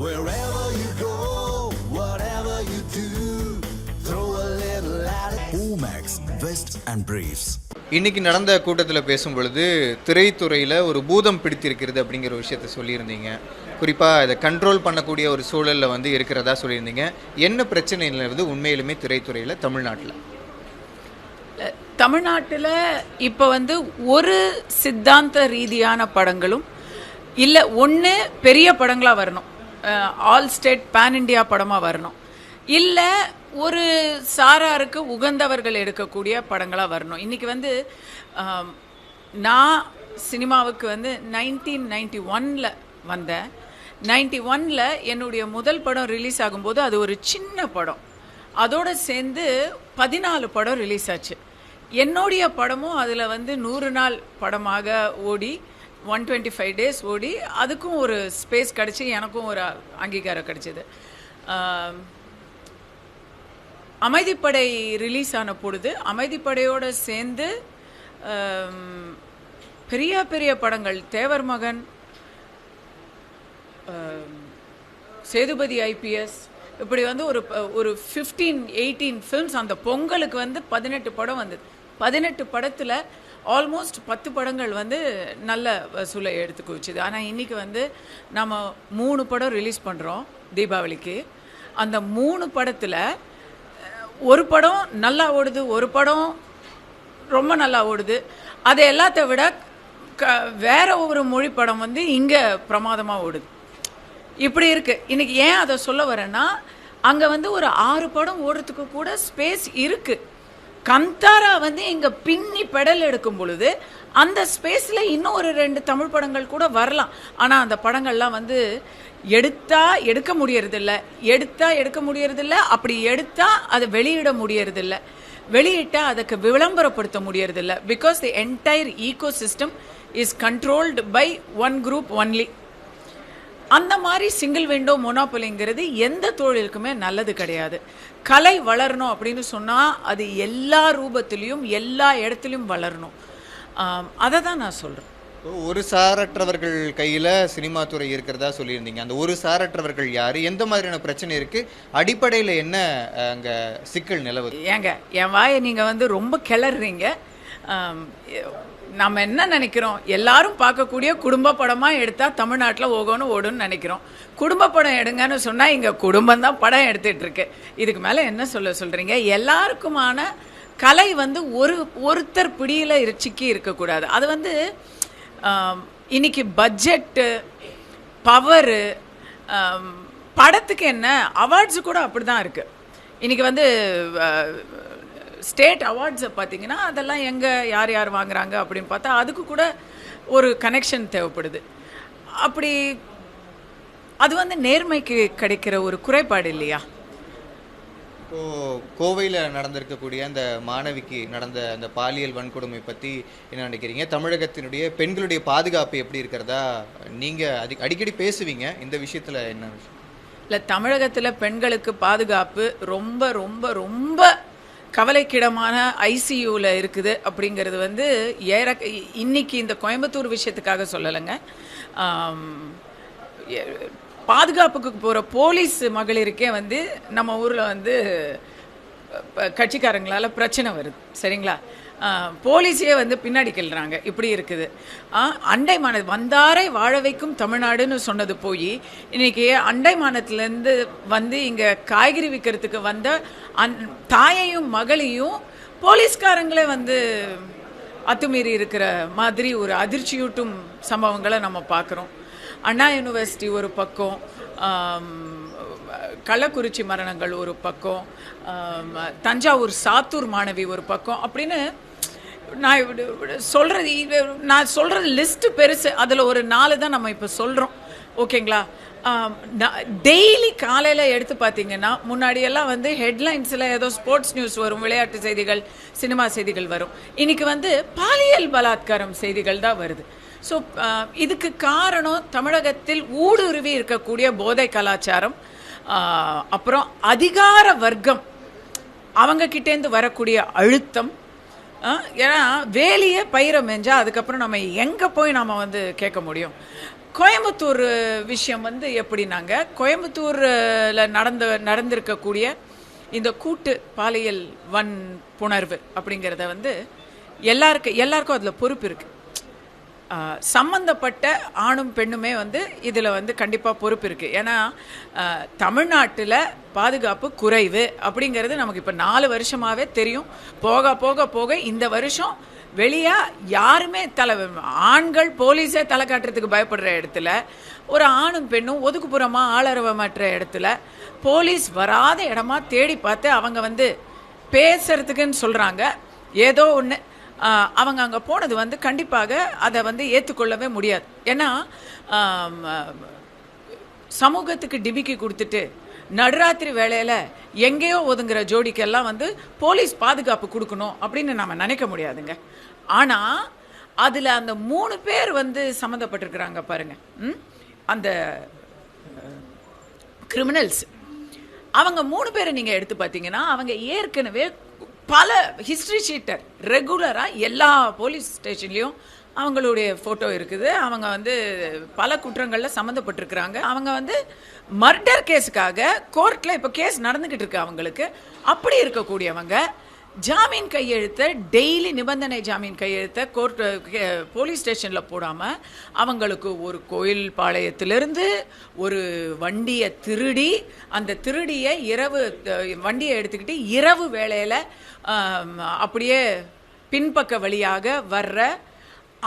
Wherever you go, whatever you do, throw a little at it. Omax, Vest and Briefs. இன்னைக்கு நடந்த கூட்டத்தில் பேசும் பொழுது திரைத்துறையில் ஒரு பூதம் பிடித்திருக்கிறது அப்படிங்கிற ஒரு விஷயத்த சொல்லியிருந்தீங்க. குறிப்பாக இதை கண்ட்ரோல் பண்ணக்கூடிய ஒரு சூழலில் வந்து இருக்கிறதா சொல்லியிருந்தீங்க. என்ன பிரச்சனை இருந்து உண்மையிலுமே திரைத்துறையில் தமிழ்நாட்டில் இப்போ வந்து ஒரு சித்தாந்த ரீதியான படங்களும் இல்லை, ஒன்று பெரிய படங்களாக வரணும், ஆல் ஸ்டேட் பேன் இண்டியா படமாக வரணும், இல்லை ஒரு சாராருக்கு உகந்தவர்கள் எடுக்கக்கூடிய படங்களாக வரணும். இன்றைக்கி வந்து நான் சினிமாவுக்கு வந்து 1991 வந்தேன். 91 என்னுடைய முதல் படம் ரிலீஸ் ஆகும்போது அது ஒரு சின்ன படம். அதோடு சேர்ந்து 14 படம் ரிலீஸ் ஆச்சு. என்னுடைய படமும் அதில் வந்து 100 நாள் படமாக ஓடி 125 days ஓடி அதுக்கும் ஒரு ஸ்பேஸ் கிடச்சி, எனக்கும் ஒரு அங்கீகாரம் கிடச்சிது. அமைதிப்படை ரிலீஸ் ஆன பொழுது அமைதிப்படையோடு சேர்ந்து பெரிய பெரிய படங்கள், தேவர் மகன், சேதுபதி ஐபிஎஸ், இப்படி வந்து ஒரு 15-18 ஃபில்ம்ஸ் அந்த பொங்கலுக்கு வந்து 18 படம் வந்தது. 18 படத்தில் ஆல்மோஸ்ட் 10 படங்கள் வந்து நல்ல வசூலை எடுத்து குவிச்சுது. ஆனால் இன்றைக்கி வந்து நம்ம 3 படம் ரிலீஸ் பண்ணுறோம் தீபாவளிக்கு. அந்த 3 படத்தில் ஒரு படம் நல்லா ஓடுது, ஒரு படம் ரொம்ப நல்லா ஓடுது. அது எல்லாத்த விட வேற ஒரு மொழி படம் வந்து இங்கே பிரமாதமாக ஓடுது. இப்படி இருக்குது. இன்றைக்கி ஏன் அதை சொல்ல வரேன்னா, அங்கே வந்து ஒரு 6 படம் ஓடுறதுக்கு கூட ஸ்பேஸ் இருக்குது. கந்தாரா வந்து இங்கே பின்னி பெடல் எடுக்கும் பொழுது அந்த ஸ்பேஸில் இன்னும் ஒரு 2 தமிழ் படங்கள் கூட வரலாம். ஆனால் அந்த படங்கள்லாம் வந்து எடுக்க முடியறதில்ல, எடுக்க முடியறதில்ல. அப்படி எடுத்தால் அதை வெளியிட முடியறதில்ல, வெளியிட்டால் அதுக்கு விளம்பரப்படுத்த முடியறதில்ல. Because the entire ecosystem is controlled by one group only. அந்த மாதிரி சிங்கிள் விண்டோ மொனோபொலிங்கிறது எந்த தொழிலுக்குமே நல்லது கிடையாது. கலை வளரணும் அப்படின்னு சொன்னால் அது எல்லா ரூபத்திலையும் எல்லா இடத்துலையும் வளரணும். அதை தான் நான் சொல்கிறேன். ஒரு சாரற்றவர்கள் கையில் சினிமா துறை இருக்கிறதா சொல்லியிருந்தீங்க. அந்த ஒரு சாரற்றவர்கள் யார், எந்த மாதிரியான பிரச்சனை இருக்குது, அடிப்படையில் என்ன அங்கே சிக்கல் நிலவுது? ஏங்க என் வாயை நீங்கள் வந்து ரொம்ப கிளறீங்க. நம்ம என்ன நினைக்கிறோம், எல்லாரும் பார்க்கக்கூடிய குடும்ப படமாக எடுத்தால் தமிழ்நாட்டில் ஓடுன்னு நினைக்கிறோம். குடும்ப படம் எடுங்கன்னு சொன்னால் இங்கே குடும்பம் தான் படம் எடுத்துகிட்ருக்கு. இதுக்கு மேலே என்ன சொல்கிறீங்க? எல்லாருக்குமான கலை வந்து ஒருத்தர் பிடியில் சிக்கி இருக்கக்கூடாது. அது வந்து இன்னைக்கு பட்ஜெட்டு, பவரு, படத்துக்கு என்ன அவார்ட்ஸு கூட அப்படி தான் இருக்குது. இன்றைக்கி வந்து ஸ்டேட் அவார்ட்ஸை பார்த்தீங்கன்னா அதெல்லாம் எங்கே யார் யார் வாங்குறாங்க அப்படின்னு பார்த்தா அதுக்கு கூட ஒரு கனெக்ஷன் தேவைப்படுது. அப்படி அது வந்து நேர்மைக்கு கிடைக்கிற ஒரு குறைபாடு இல்லையா? இப்போது கோவையில் நடந்திருக்கக்கூடிய அந்த மாணவிக்கு நடந்த அந்த பாலியல் வன்கொடுமை பற்றி என்ன நினைக்கிறீங்க? தமிழகத்தினுடைய பெண்களுடைய பாதுகாப்பு எப்படி இருக்கிறதா நீங்கள் அடிக்கடி பேசுவீங்க, இந்த விஷயத்தில் என்ன விஷயம்? இல்லை, தமிழகத்தில் பெண்களுக்கு பாதுகாப்பு ரொம்ப ரொம்ப ரொம்ப கவலைக்கிடமான ஐசியூவில் இருக்குது. அப்படிங்கிறது வந்து இன்னைக்கு இந்த கோயம்புத்தூர் விஷயத்துக்காக சொல்லலைங்க. பாதுகாப்புக்கு போகிற போலீஸ் மகளிருக்கே வந்து நம்ம ஊரில் வந்து கட்சிக்காரங்களால் பிரச்சனை வருது. சரிங்களா? போலீஸே வந்து பின்னாடி கிள்றாங்க. இப்படி இருக்குது. அண்டை வந்தாரை வாழ வைக்கும் தமிழ்நாடுன்னு சொன்னது போய் இன்னைக்கு அண்டை மாநிலத்திலேருந்து வந்து இங்கே காய்கறி விற்கிறதுக்கு வந்த தாயையும் மகளையும் போலீஸ்காரங்களே வந்து அத்துமீறி இருக்கிற மாதிரி ஒரு அதிர்ச்சியூட்டும் சம்பவங்களை நம்ம பார்க்குறோம். அண்ணா யூனிவர்சிட்டி ஒரு பக்கம், கள்ளக்குறிச்சி மரணங்கள் ஒரு பக்கம், தஞ்சாவூர் சாத்தூர் மாணவி ஒரு பக்கம் அப்படின்னு நான் சொல்கிறது லிஸ்ட்டு பெருசு. அதில் ஒரு 4 தான் நம்ம இப்போ சொல்கிறோம். ஓகேங்களா? டெய்லி காலையில் எடுத்து பார்த்தீங்கன்னா முன்னாடியெல்லாம் வந்து ஹெட்லைன்ஸில் ஏதோ ஸ்போர்ட்ஸ் நியூஸ் வரும், விளையாட்டு செய்திகள், சினிமா செய்திகள் வரும். இன்றைக்கி வந்து பாலியல் பலாத்காரம் செய்திகள் தான் வருது. ஸோ இதுக்கு காரணம் தமிழகத்தில் ஊடுருவி இருக்கக்கூடிய போதை கலாச்சாரம், அப்புறம் அதிகார வர்க்கம் அவங்கக்கிட்டேருந்து வரக்கூடிய அழுத்தம். ஏன்னா வேலையே பயிரை மேஞ்சா அதுக்கப்புறம் நம்ம எங்கே போய் நம்ம வந்து கேட்க முடியும்? கோயம்புத்தூர் விஷயம் வந்து எப்படின்னாங்க, கோயம்புத்தூரில் நடந்திருக்கக்கூடிய இந்த கூட்டு பாலியல் வன்புணர்வு அப்படிங்கிறத வந்து எல்லாருக்கும் அதில் பொறுப்பு இருக்குது. சம்பந்தப்பட்ட ஆணும் பெண்ணுமே வந்து இதில் வந்து கண்டிப்பாக பொறுப்பு இருக்குது. ஏன்னா தமிழ்நாட்டில் பாதுகாப்பு குறைவு அப்படிங்கிறது நமக்கு இப்போ 4 வருஷமாகவே தெரியும். போக போக போக இந்த வருஷம் வெளியாக யாருமே ஆண்கள் போலீஸே தலை காட்டுறதுக்கு பயப்படுற இடத்துல, ஒரு ஆணும் பெண்ணும் ஒதுக்குப்புறமாக ஆளரவமற்ற இடத்துல போலீஸ் வராத இடமா தேடி பார்த்து அவங்க வந்து பேசுறதுக்குன்னு சொல்கிறாங்க. ஏதோ ஒன்று அவங்க அங்கே போனது வந்து கண்டிப்பாக அதை வந்து ஏற்றுக்கொள்ளவே முடியாது. ஏன்னா சமூகத்துக்கு டிமிக்கி கொடுத்துட்டு நடுராத்திரி வேளையில் எங்கேயோ ஒதுங்குற ஜோடிக்கெல்லாம் வந்து போலீஸ் பாதுகாப்பு கொடுக்கணும் அப்படின்னு நம்ம நினைக்க முடியாதுங்க. ஆனால் அதில் அந்த 3 பேர் வந்து சம்மந்தப்பட்டிருக்கிறாங்க பாருங்க, அந்த கிரிமினல்ஸ். அவங்க 3 பேரை நீங்கள் எடுத்து பார்த்தீங்கன்னா அவங்க ஏற்கனவே பல ஹிஸ்ட்ரி ஷீட்டர் ரெகுலராக எல்லா போலீஸ் ஸ்டேஷன்லேயும் அவங்களுடைய ஃபோட்டோ இருக்குது. அவங்க வந்து பல குற்றங்களில் சம்மந்தப்பட்டிருக்கிறாங்க. அவங்க வந்து மர்டர் கேஸுக்காக கோர்ட்டில் இப்போ கேஸ் நடந்துக்கிட்டு இருக்கு அவங்களுக்கு. அப்படி இருக்கக்கூடியவங்க ஜாமீன் கையெழுத்த டெய்லி நிபந்தனை ஜாமீன் கையெழுத்த போலீஸ் ஸ்டேஷனில் போடாமல் அவங்களுக்கு ஒரு கோயில் பாளையத்திலிருந்து ஒரு வண்டியை திருடி, அந்த திருடியை வண்டியை எடுத்துக்கிட்டு இரவு வேளையில் அப்படியே பின்பக்க வழியாக வர்ற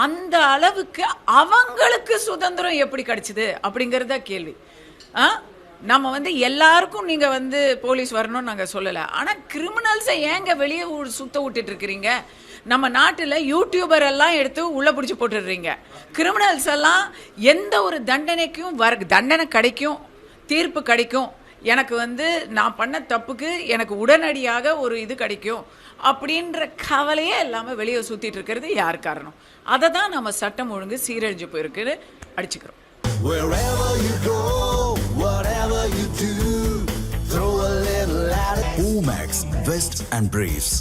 அந்த அளவுக்கு அவங்களுக்கு சுதந்திரம் எப்படி கிடைச்சிது அப்படிங்கிறத கேள்வி. நம்ம வந்து எல்லாருக்கும் நீங்கள் வந்து போலீஸ் வரணும்னு நாங்கள் சொல்லலை. ஆனால் கிரிமினல்ஸை ஏங்க வெளியே சுத்த விட்டுட்டு இருக்கிறீங்க? நம்ம நாட்டில் யூடியூபர் எல்லாம் எடுத்து உள்ளே பிடிச்சி போட்டுடுறீங்க. கிரிமினல்ஸ் எல்லாம் எந்த ஒரு தண்டனைக்கும் தண்டனை கிடைக்கும், தீர்ப்பு கிடைக்கும், எனக்கு வந்து நான் பண்ண தப்புக்கு எனக்கு உடனடியாக ஒரு இது கிடைக்கும் அப்படின்ற கவலையே இல்லாமல் வெளியே சுற்றிட்டு இருக்கிறது யார் காரணம்? அதை தான் நம்ம சட்டம் ஒழுங்கு சீரழிஞ்சு போயிருக்குன்னு அடிச்சுக்கிறோம். Wherever you go, whatever you do, throw a little at it. Omax, Vest and Briefs.